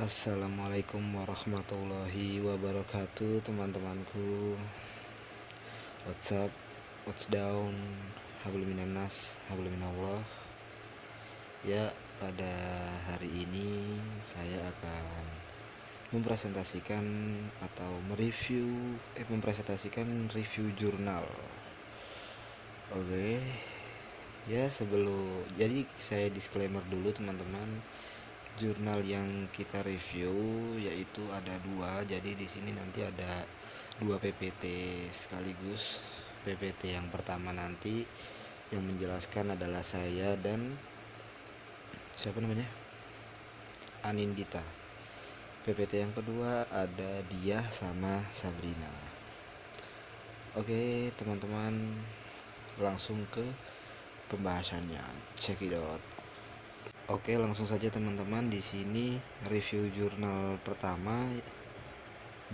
Assalamualaikum warahmatullahi wabarakatuh, teman-temanku. What's up, what's down, hablum minannas, hablum minallah. Ya, pada hari ini saya akan mempresentasikan atau mempresentasikan review jurnal. Oke. Ya, jadi saya disclaimer dulu, teman-teman. Jurnal yang kita review yaitu ada dua, jadi di sini nanti ada dua PPT sekaligus. PPT yang pertama nanti yang menjelaskan adalah saya dan siapa namanya, Anindita. PPT yang kedua ada dia sama Sabrina. Oke, teman-teman, langsung ke pembahasannya. Check it out. Oke, langsung saja teman-teman. Di sini review jurnal pertama,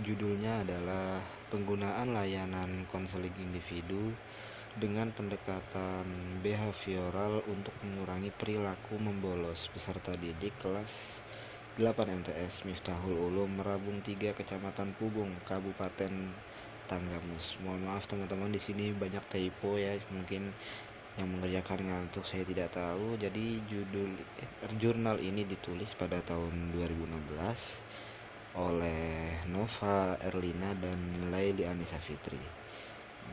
judulnya adalah penggunaan layanan konseling individu dengan pendekatan behavioral untuk mengurangi perilaku membolos peserta didik kelas 8 MTS Miftahul Ulum Merabung 3 Kecamatan Pubung Kabupaten Tanggamus. Mohon maaf teman-teman, di sini banyak typo ya, mungkin yang mengerjakan ngantuk, saya tidak tahu. Jadi jurnal ini ditulis pada tahun 2016 oleh Nova Erlina dan Laili Anissa Fitri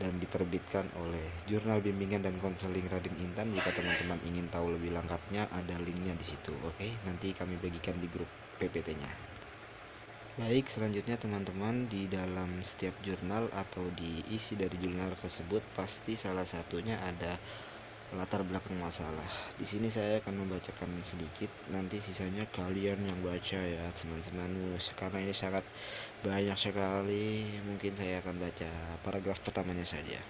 dan diterbitkan oleh Jurnal Bimbingan dan Konseling Raden Intan. Jika teman-teman ingin tahu lebih lengkapnya, ada linknya di situ. Oke, nanti kami bagikan di grup PPT-nya. Baik, selanjutnya teman-teman, di dalam setiap jurnal atau di isi dari jurnal tersebut pasti salah satunya ada latar belakang masalah. Di sini saya akan membacakan sedikit, nanti sisanya kalian yang baca ya teman-teman. Karena ini sangat banyak sekali, mungkin saya akan baca paragraf pertamanya saja.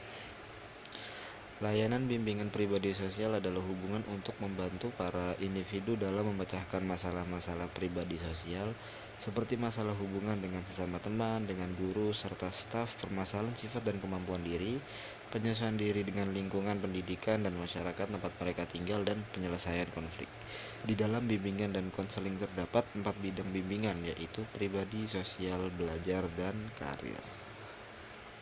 Layanan bimbingan pribadi sosial adalah hubungan untuk membantu para individu dalam memecahkan masalah-masalah pribadi sosial seperti masalah hubungan dengan sesama teman, dengan guru, serta staf, permasalahan sifat dan kemampuan diri, penyesuaian diri dengan lingkungan pendidikan dan masyarakat tempat mereka tinggal, dan penyelesaian konflik. Di dalam bimbingan dan konseling terdapat 4 bidang bimbingan, yaitu pribadi, sosial, belajar, dan karir.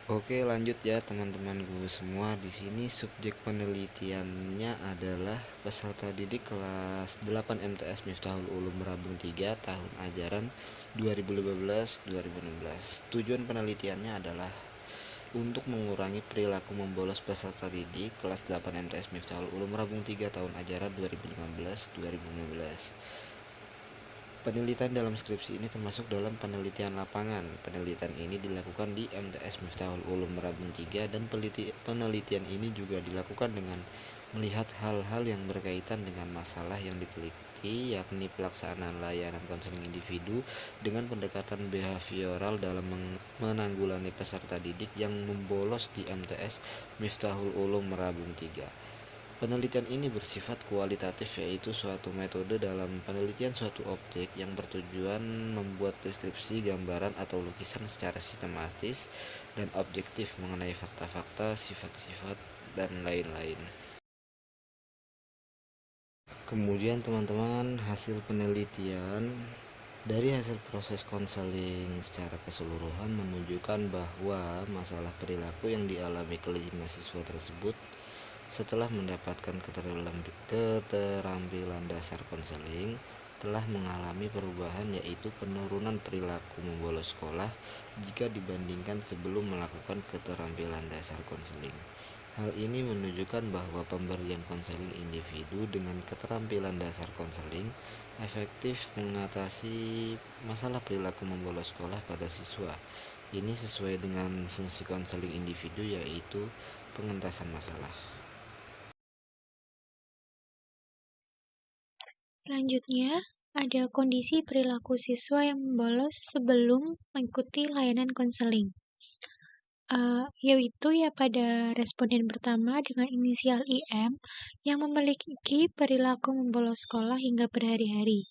Oke, lanjut ya teman-temanku semua. Di sini subjek penelitiannya adalah peserta didik kelas 8 MTS Miftahul Ulum Merabung 3 tahun ajaran 2015-2016. Tujuan penelitiannya adalah untuk mengurangi perilaku membolos peserta didik kelas 8 MTS Miftahul Ulum Merabung 3 tahun ajaran 2015-2016. Penelitian dalam skripsi ini termasuk dalam penelitian lapangan. Penelitian ini dilakukan di MTS Miftahul Ulum Merabung 3 dan penelitian ini juga dilakukan dengan melihat hal-hal yang berkaitan dengan masalah yang diteliti, yakni pelaksanaan layanan konseling individu dengan pendekatan behavioral dalam menanggulangi peserta didik yang membolos di MTS Miftahul Ulum Merabung 3. Penelitian ini bersifat kualitatif, yaitu suatu metode dalam penelitian suatu objek yang bertujuan membuat deskripsi, gambaran, atau lukisan secara sistematis dan objektif mengenai fakta-fakta, sifat-sifat, dan lain-lain. Kemudian teman-teman, hasil penelitian dari hasil proses konseling secara keseluruhan menunjukkan bahwa masalah perilaku yang dialami kelima siswa tersebut setelah mendapatkan keterampilan dasar konseling telah mengalami perubahan, yaitu penurunan perilaku membolos sekolah jika dibandingkan sebelum melakukan keterampilan dasar konseling. Hal ini menunjukkan bahwa pemberian konseling individu dengan keterampilan dasar konseling efektif mengatasi masalah perilaku membolos sekolah pada siswa. Ini sesuai dengan fungsi konseling individu, yaitu pengentasan masalah. Selanjutnya, ada kondisi perilaku siswa yang membolos sebelum mengikuti layanan konseling. Yaitu pada responden pertama dengan inisial IM yang memiliki perilaku membolos sekolah hingga berhari-hari.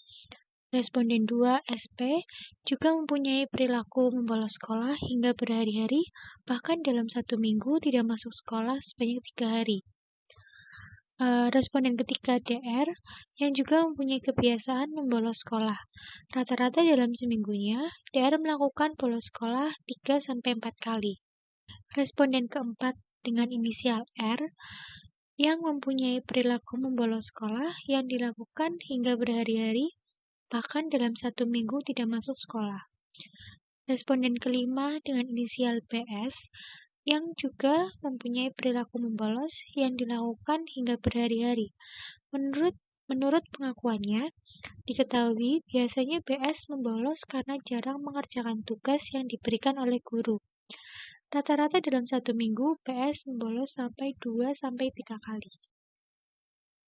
Responden 2 SP juga mempunyai perilaku membolos sekolah hingga berhari-hari, bahkan dalam 1 minggu tidak masuk sekolah sebanyak 3 hari. responden ketiga DR yang juga mempunyai kebiasaan membolos sekolah. Rata-rata dalam seminggunya, DR melakukan bolos sekolah 3-4 kali. Responden keempat dengan inisial R yang mempunyai perilaku membolos sekolah yang dilakukan hingga berhari-hari, bahkan dalam 1 minggu tidak masuk sekolah. Responden kelima dengan inisial PS yang juga mempunyai perilaku membolos yang dilakukan hingga berhari-hari. Menurut pengakuannya, diketahui biasanya PS membolos karena jarang mengerjakan tugas yang diberikan oleh guru. Rata-rata dalam 1 minggu, PS membolos sampai 2-3 kali.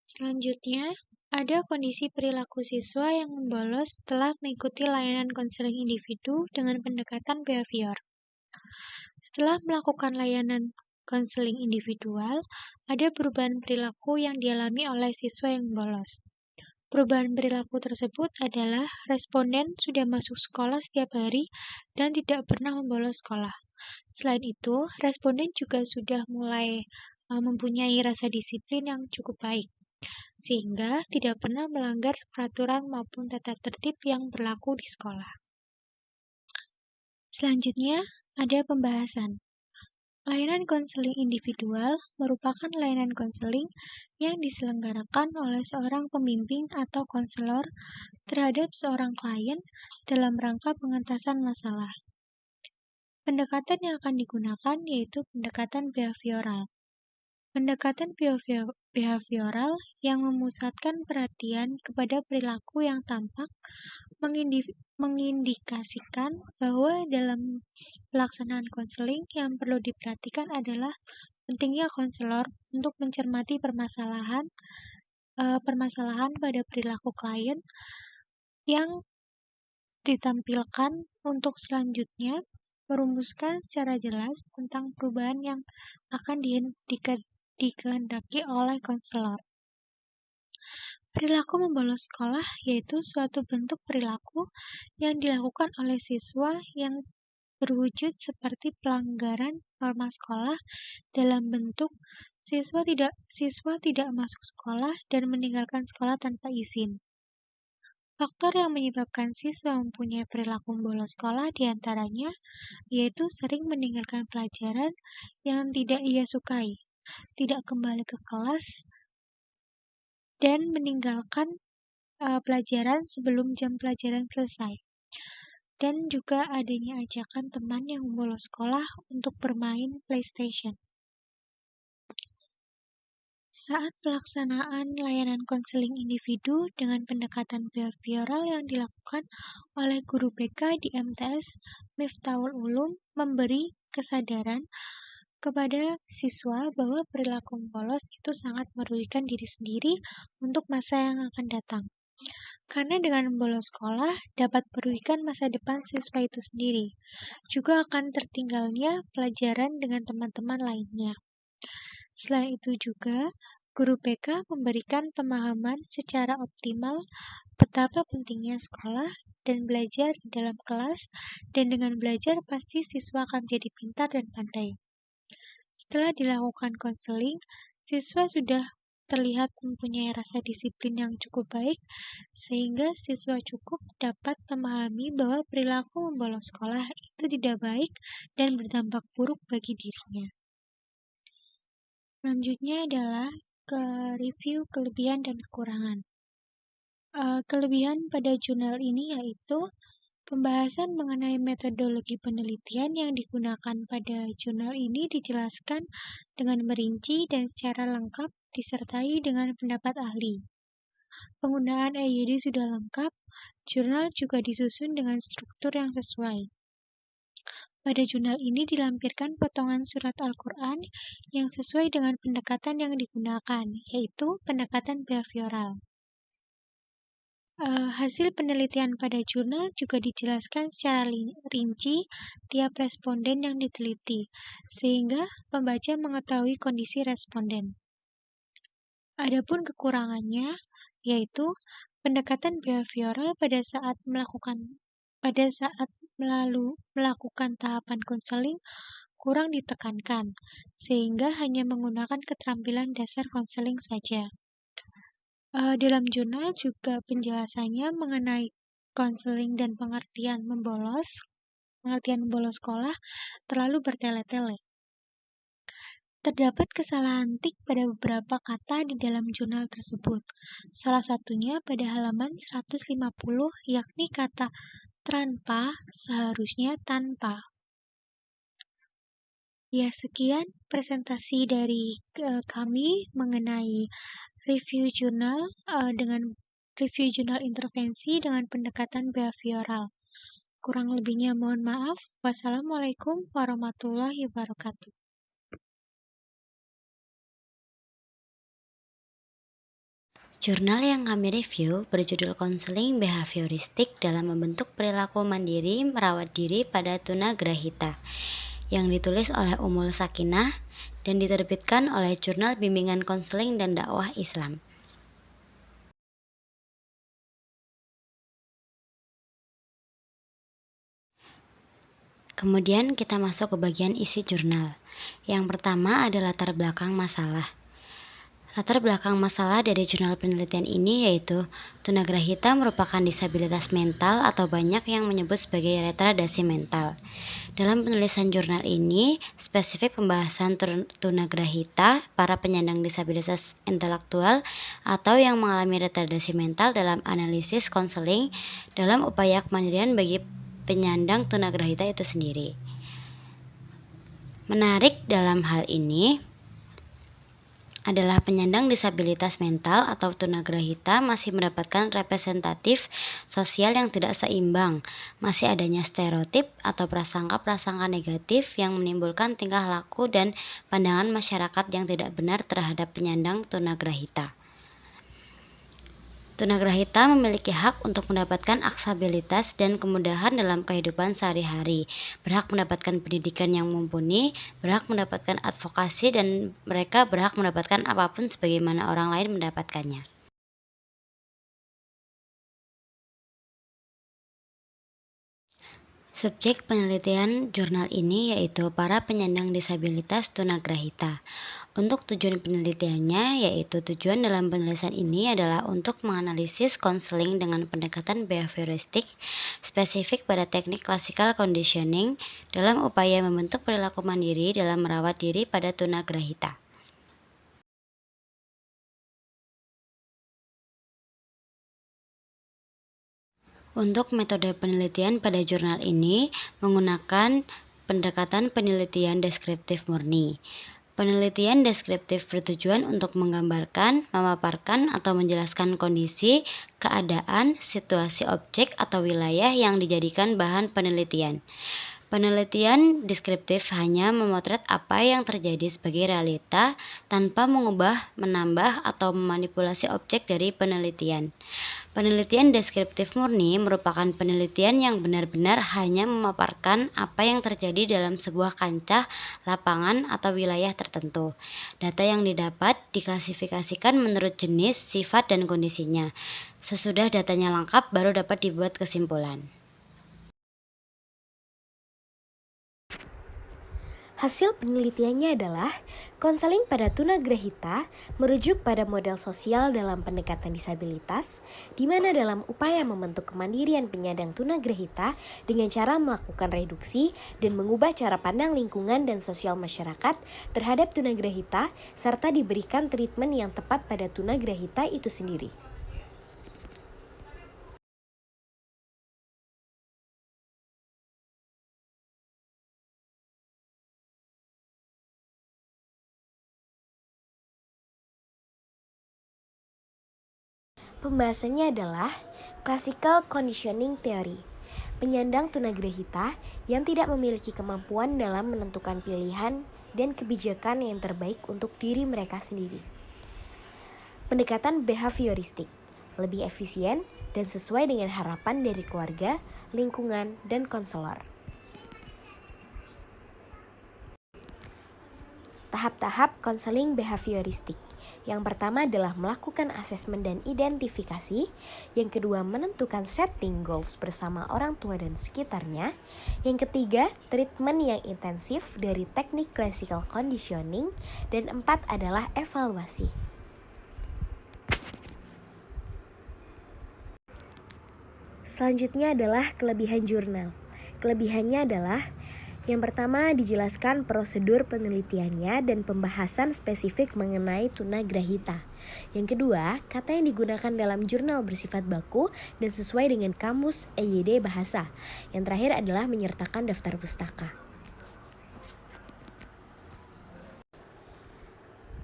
Selanjutnya, ada kondisi perilaku siswa yang membolos setelah mengikuti layanan konseling individu dengan pendekatan behavior. Setelah melakukan layanan konseling individual, ada perubahan perilaku yang dialami oleh siswa yang bolos. Perubahan perilaku tersebut adalah responden sudah masuk sekolah setiap hari dan tidak pernah membolos sekolah. Selain itu, responden juga sudah mulai mempunyai rasa disiplin yang cukup baik, sehingga tidak pernah melanggar peraturan maupun tata tertib yang berlaku di sekolah. Selanjutnya, ada pembahasan. Layanan konseling individual merupakan layanan konseling yang diselenggarakan oleh seorang pembimbing atau konselor terhadap seorang klien dalam rangka pengentasan masalah. Pendekatan yang akan digunakan yaitu pendekatan behavioral. Pendekatan behavioral yang memusatkan perhatian kepada perilaku yang tampak mengindikasikan bahwa dalam pelaksanaan konseling yang perlu diperhatikan adalah pentingnya konselor untuk mencermati permasalahan pada perilaku klien yang ditampilkan untuk selanjutnya merumuskan secara jelas tentang perubahan yang akan dikehendaki oleh konselor. Perilaku membolos sekolah yaitu suatu bentuk perilaku yang dilakukan oleh siswa yang berwujud seperti pelanggaran norma sekolah dalam bentuk siswa tidak masuk sekolah dan meninggalkan sekolah tanpa izin. Faktor yang menyebabkan siswa mempunyai perilaku membolos sekolah diantaranya yaitu sering meninggalkan pelajaran yang tidak ia sukai, tidak kembali ke kelas, dan meninggalkan pelajaran sebelum jam pelajaran selesai. Dan juga adanya ajakan teman yang membolos sekolah untuk bermain PlayStation. Saat pelaksanaan layanan konseling individu dengan pendekatan behavioral yang dilakukan oleh guru BK di MTS Miftahul Ulum memberi kesadaran kepada siswa bahwa perilaku membolos itu sangat merugikan diri sendiri untuk masa yang akan datang. Karena dengan membolos sekolah dapat merugikan masa depan siswa itu sendiri. Juga akan tertinggalnya pelajaran dengan teman-teman lainnya. Selain itu juga, guru BK memberikan pemahaman secara optimal betapa pentingnya sekolah dan belajar di dalam kelas, dan dengan belajar pasti siswa akan jadi pintar dan pandai. Setelah dilakukan konseling, siswa sudah terlihat mempunyai rasa disiplin yang cukup baik, sehingga siswa cukup dapat memahami bahwa perilaku membolos sekolah itu tidak baik dan berdampak buruk bagi dirinya. Selanjutnya adalah review kelebihan dan kekurangan. Kelebihan pada jurnal ini yaitu pembahasan mengenai metodologi penelitian yang digunakan pada jurnal ini dijelaskan dengan merinci dan secara lengkap disertai dengan pendapat ahli. Penggunaan EYD sudah lengkap, jurnal juga disusun dengan struktur yang sesuai. Pada jurnal ini dilampirkan potongan surat Al-Quran yang sesuai dengan pendekatan yang digunakan, yaitu pendekatan behavioral. Hasil penelitian pada jurnal juga dijelaskan secara rinci tiap responden yang diteliti, sehingga pembaca mengetahui kondisi responden. Adapun kekurangannya, yaitu pendekatan behavioral pada saat melakukan tahapan konseling kurang ditekankan, sehingga hanya menggunakan keterampilan dasar konseling saja. Dalam jurnal juga penjelasannya mengenai konseling dan pengertian membolos sekolah terlalu bertele-tele. Terdapat kesalahan tik pada beberapa kata di dalam jurnal tersebut. Salah satunya pada halaman 150, yakni kata tanpa seharusnya tanpa. Ya, sekian presentasi dari kami mengenai review jurnal intervensi dengan pendekatan behavioral. Kurang lebihnya mohon maaf. Wassalamualaikum warahmatullahi wabarakatuh. Jurnal yang kami review berjudul Konseling Behavioristik dalam Membentuk Perilaku Mandiri Merawat Diri pada Tunagrahita, yang ditulis oleh Ummul Sakinah dan diterbitkan oleh Jurnal Bimbingan Konseling dan Dakwah Islam. Kemudian kita masuk ke bagian isi jurnal. Yang pertama adalah latar belakang masalah. Latar belakang masalah dari jurnal penelitian ini yaitu tunagrahita merupakan disabilitas mental atau banyak yang menyebut sebagai retardasi mental. Dalam penulisan jurnal ini, spesifik pembahasan tunagrahita, para penyandang disabilitas intelektual atau yang mengalami retardasi mental dalam analisis konseling dalam upaya kemandirian bagi penyandang tunagrahita itu sendiri. Menarik dalam hal ini adalah penyandang disabilitas mental atau tunagrahita masih mendapatkan representatif sosial yang tidak seimbang, masih adanya stereotip atau prasangka-prasangka negatif yang menimbulkan tingkah laku dan pandangan masyarakat yang tidak benar terhadap penyandang tunagrahita. Tunagrahita memiliki hak untuk mendapatkan aksesibilitas dan kemudahan dalam kehidupan sehari-hari, berhak mendapatkan pendidikan yang mumpuni, berhak mendapatkan advokasi, dan mereka berhak mendapatkan apapun sebagaimana orang lain mendapatkannya. Subjek penelitian jurnal ini yaitu para penyandang disabilitas tunagrahita. Untuk tujuan penelitiannya, yaitu tujuan dalam penulisan ini adalah untuk menganalisis konseling dengan pendekatan behavioristik spesifik pada teknik classical conditioning dalam upaya membentuk perilaku mandiri dalam merawat diri pada tunagrahita. Untuk metode penelitian pada jurnal ini menggunakan pendekatan penelitian deskriptif murni. Penelitian deskriptif bertujuan untuk menggambarkan, memaparkan, atau menjelaskan kondisi, keadaan, situasi objek, atau wilayah yang dijadikan bahan penelitian. Penelitian deskriptif hanya memotret apa yang terjadi sebagai realita tanpa mengubah, menambah, atau memanipulasi objek dari penelitian. Penelitian deskriptif murni merupakan penelitian yang benar-benar hanya memaparkan apa yang terjadi dalam sebuah kancah, lapangan, atau wilayah tertentu. Data yang didapat diklasifikasikan menurut jenis, sifat, dan kondisinya. Sesudah datanya lengkap, baru dapat dibuat kesimpulan. Hasil penelitiannya adalah konseling pada tunagrahita merujuk pada model sosial dalam pendekatan disabilitas, di mana dalam upaya membentuk kemandirian penyandang tunagrahita dengan cara melakukan reduksi dan mengubah cara pandang lingkungan dan sosial masyarakat terhadap tunagrahita, serta diberikan treatment yang tepat pada tunagrahita itu sendiri. Pembahasannya adalah Classical Conditioning Theory. Penyandang tunagrahita yang tidak memiliki kemampuan dalam menentukan pilihan dan kebijakan yang terbaik untuk diri mereka sendiri. Pendekatan behavioristik lebih efisien dan sesuai dengan harapan dari keluarga, lingkungan, dan konselor. Tahap-tahap konseling behavioristik. Yang pertama adalah melakukan asesmen dan identifikasi. Yang kedua, menentukan setting goals bersama orang tua dan sekitarnya. Yang ketiga, treatment yang intensif dari teknik classical conditioning. Dan 4 adalah evaluasi. Selanjutnya adalah kelebihan jurnal. Kelebihannya adalah yang pertama, dijelaskan prosedur penelitiannya dan pembahasan spesifik mengenai tunagrahita. Yang kedua, kata yang digunakan dalam jurnal bersifat baku dan sesuai dengan kamus EYD bahasa. Yang terakhir adalah menyertakan daftar pustaka.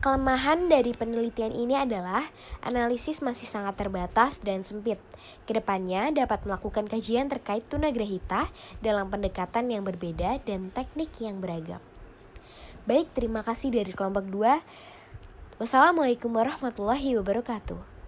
Kelemahan dari penelitian ini adalah analisis masih sangat terbatas dan sempit. Kedepannya dapat melakukan kajian terkait tunagrahita dalam pendekatan yang berbeda dan teknik yang beragam. Baik, terima kasih dari kelompok 2. Wassalamualaikum warahmatullahi wabarakatuh.